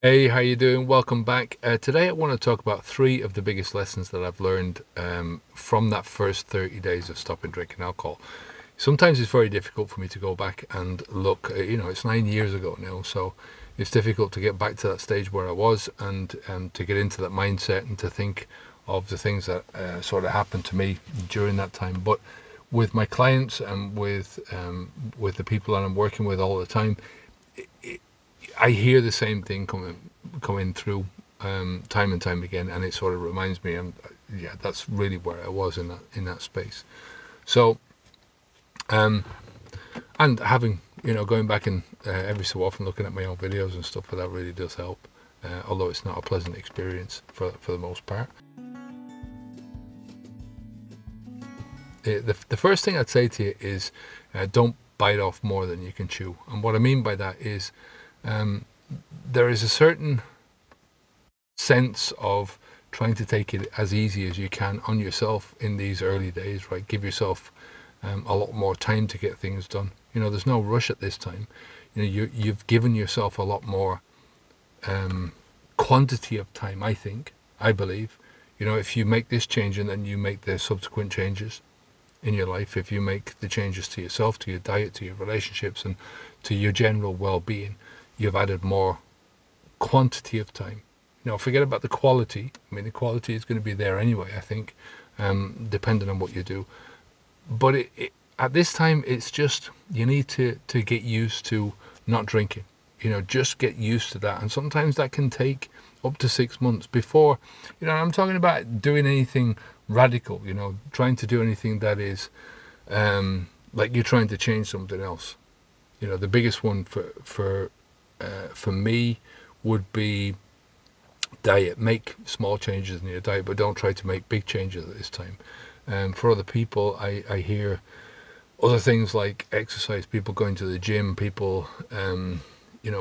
Hey, how you doing? Welcome back. Today I want to talk about three of the biggest lessons that I've learned from that first 30 days of stopping drinking alcohol. Sometimes it's very difficult for me to go back and look. It's 9 years ago now, so it's difficult to get back to that stage where I was and to get into that mindset and to think of the things that sort of happened to me during that time. But with my clients and with the people that I'm working with all the time, I hear the same thing coming through time and time again, and it sort of reminds me, and yeah, that's really where I was in that space. So, and having going back and every so often looking at my own videos and stuff, but that really does help. Although it's not a pleasant experience for the most part. The first thing I'd say to you is don't bite off more than you can chew, and what I mean by that is there is a certain sense of trying to take it as easy as you can on yourself in these early days, right? Give yourself a lot more time to get things done. There's no rush at this time. You've given yourself a lot more quantity of time, I believe. If you make this change and then you make the subsequent changes in your life, if you make the changes to yourself, to your diet, to your relationships, and to your general well-being, you've added more quantity of time. Forget about the quality. I mean, the quality is going to be there anyway, I think, depending on what you do. But at this time, it's just you need to get used to not drinking. Just get used to that. And sometimes that can take up to 6 months before, I'm talking about doing anything radical, trying to do anything that is like you're trying to change something else. The biggest one for me would be diet. Make small changes in your diet, but don't try to make big changes at this time. For other people, I hear other things like exercise, people going to the gym, people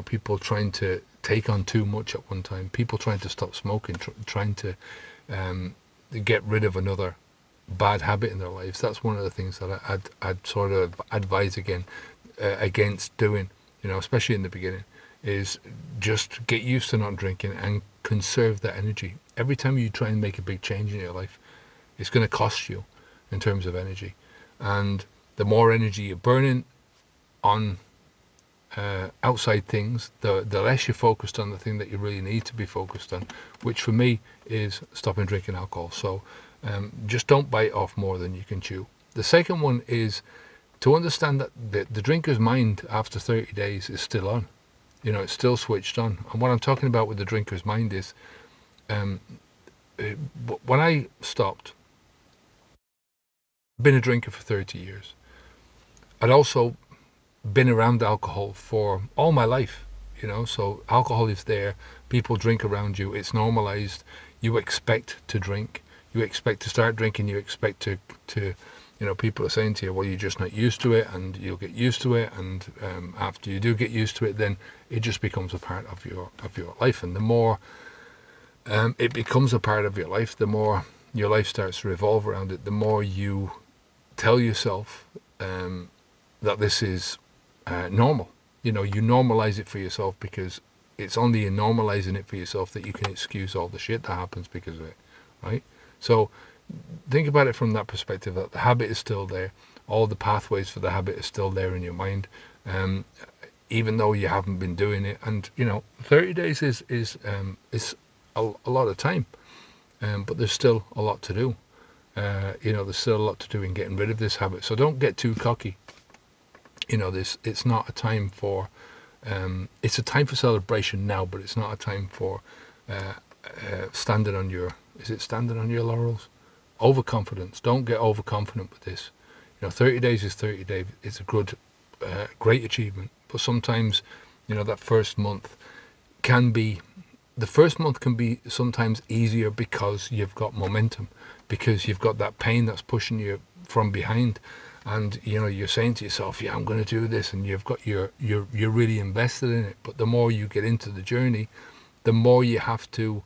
people trying to take on too much at one time, people trying to stop smoking, trying to get rid of another bad habit in their lives. That's one of the things that I'd sort of advise against doing, especially in the beginning, is just get used to not drinking and conserve that energy. Every time you try and make a big change in your life, it's going to cost you in terms of energy. And the more energy you're burning on outside things, the less you're focused on the thing that you really need to be focused on, which for me is stopping drinking alcohol. So just don't bite off more than you can chew. The second one is to understand that the drinker's mind after 30 days is still on. It's still switched on. And what I'm talking about with the drinker's mind is when I stopped, been a drinker for 30 years. I'd also been around alcohol for all my life, so alcohol is there. People drink around you. It's normalized. You expect to drink. You expect to start drinking. You expect to people are saying to you, well, you're just not used to it, and you'll get used to it. And after you do get used to it, then it just becomes a part of your life. And the more it becomes a part of your life, the more your life starts to revolve around it. The more you tell yourself that this is normal. You normalize it for yourself, because it's only in normalizing it for yourself that you can excuse all the shit that happens because of it, right? So think about it from that perspective, that the habit is still there. All the pathways for the habit are still there in your mind, even though you haven't been doing it. And 30 days is a lot of time, but there's still a lot to do. There's still a lot to do in getting rid of this habit. So don't get too cocky. It's not a time for. It's a time for celebration now, but it's not a time for standing on your. Is it standing on your laurels? Overconfidence. Don't get overconfident with this. 30 days is 30 days. It's a good, great achievement. But sometimes, that first month can be. The first month can be sometimes easier because you've got momentum, because you've got that pain that's pushing you from behind, and you're saying to yourself, "Yeah, I'm going to do this," and you're really invested in it. But the more you get into the journey, the more you have to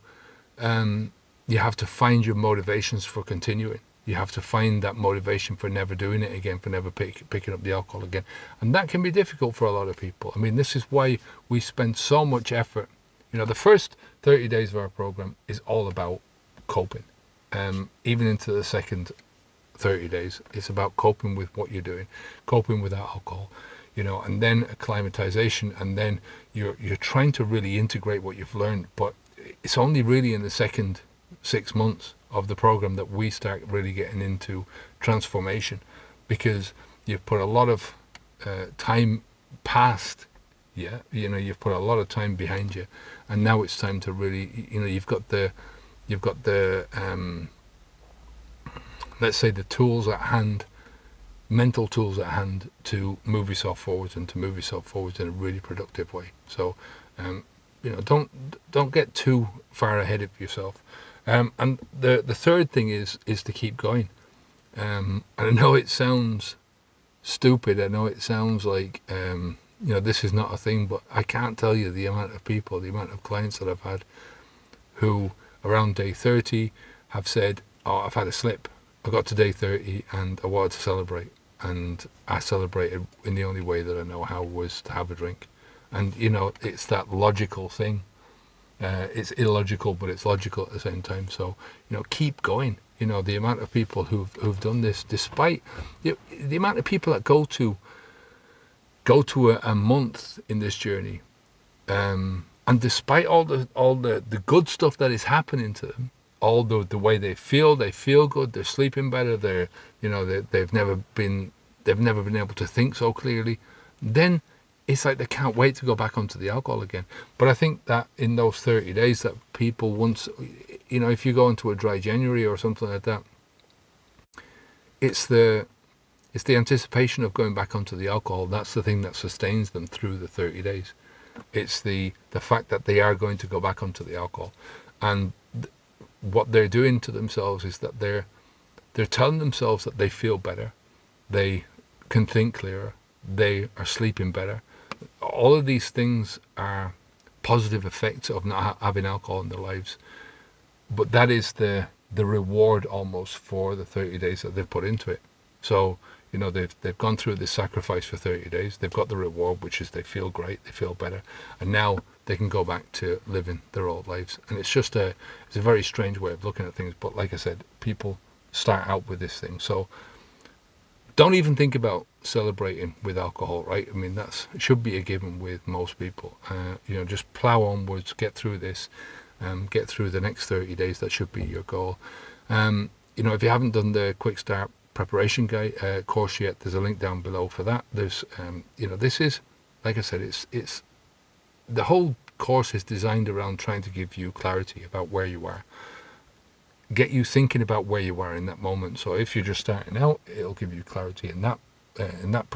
find your motivations for continuing. You have to find that motivation for never doing it again, for never picking up the alcohol again. And that can be difficult for a lot of people. I mean, this is why we spend so much effort The first 30 days of our program is all about coping. Even into the second 30 days, it's about coping with what you're doing, coping with alcohol, and then acclimatization, and then you're trying to really integrate what you've learned. But it's only really in the second 6 months of the program that we start really getting into transformation, because you've put a lot of time past. You've put a lot of time behind you, and now it's time to really, you've got the let's say the tools at hand, mental tools at hand, to move yourself forwards, and to move yourself forwards in a really productive way. So don't get too far ahead of yourself. And the third thing is to keep going. And I know it sounds stupid, I know it sounds like this is not a thing, but I can't tell you the amount of people, the amount of clients that I've had who around day 30 have said, oh, I've had a slip, I got to day 30 and I wanted to celebrate, and I celebrated in the only way that I know how, was to have a drink. And it's that logical thing. It's illogical, but it's logical at the same time. So keep going. The amount of people who've done this, despite the amount of people that go to a month in this journey, and despite all the good stuff that is happening to them, all the way they feel good, they're sleeping better, they've never been able to think so clearly, then it's like they can't wait to go back onto the alcohol again. But I think that in those 30 days that people, once, if you go into a dry January or something like that, it's the anticipation of going back onto the alcohol. That's the thing that sustains them through the 30 days. It's the fact that they are going to go back onto the alcohol. And what they're doing to themselves is that they're telling themselves that they feel better, they can think clearer, they are sleeping better. All of these things are positive effects of not having alcohol in their lives. But that is the reward almost for the 30 days that they've put into it. So they've gone through this sacrifice for 30 days. They've got the reward, which is they feel great, they feel better, and now they can go back to living their old lives. And it's a very strange way of looking at things. But like I said, people start out with this thing. So don't even think about celebrating with alcohol, right? I mean, it should be a given with most people. Just plow onwards, get through this, get through the next 30 days. That should be your goal. If you haven't done the Quick Start Preparation Guide course yet, there's a link down below for that. There's, this is, like I said, it's the whole course is designed around trying to give you clarity about where you are, get you thinking about where you are in that moment. So if you're just starting out, it'll give you clarity from that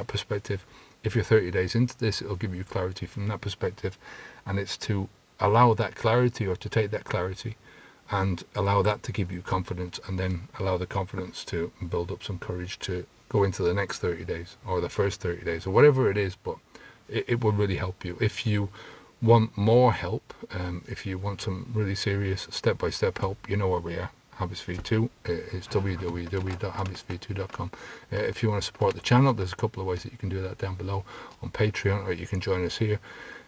perspective. If you're 30 days into this, it'll give you clarity from that perspective. And it's to allow that clarity, or to take that clarity and allow that to give you confidence, and then allow the confidence to build up some courage to go into the next 30 days or the first 30 days or whatever it is. But it will really help you. If you want more help, if you want some really serious step-by-step help, you know where we are. Habits V2 is www.habitsv2.com. If you want to support the channel, there's a couple of ways that you can do that down below on Patreon, or you can join us here.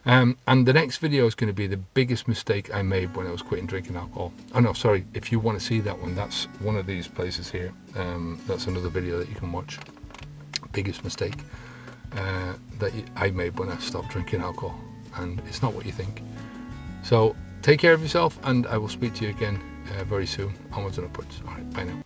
And the next video is going to be the biggest mistake I made when I was quitting drinking alcohol. Oh no, sorry, if you want to see that one, that's one of these places here. That's another video that you can watch. Biggest mistake that I made when I stopped drinking alcohol. And it's not what you think. So take care of yourself, and I will speak to you again very soon. Onwards and upwards. All right, bye now.